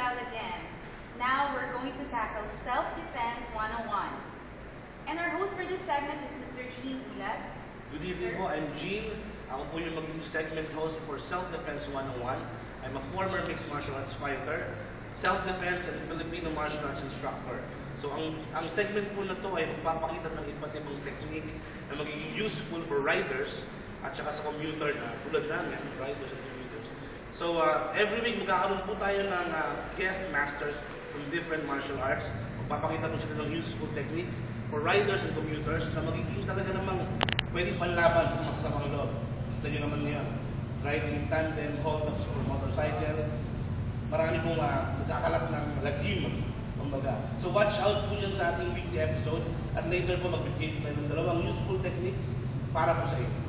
Child again. Now we're going to tackle Self-Defense 101. And our host for this segment is Mr. Gene Ulag. Good evening po, I'm Gene. Ako po yung magiging segment host for Self-Defense 101. I'm a former mixed martial arts fighter, self-defense and Filipino martial arts instructor. So ang segment po na to ay magpapakita ng iba't ibang technique na magiging useful for riders at saka sa commuter na tulad namin, riders and commuters. So every week magkakaroon po tayo ng guest masters from different martial arts. Magpapakita po sila ng useful techniques for riders and commuters na magiging talaga namang pwede panlaban sa masasamang loob. Kita nyo naman niya, riding in tandem, hold-ups or motorcycle. Marami pong nagkakalat ng lagim, kumbaga. So watch out po dyan sa ating weekly episode at later po magbibigay tayo ng dalawang useful techniques para po sa inyo.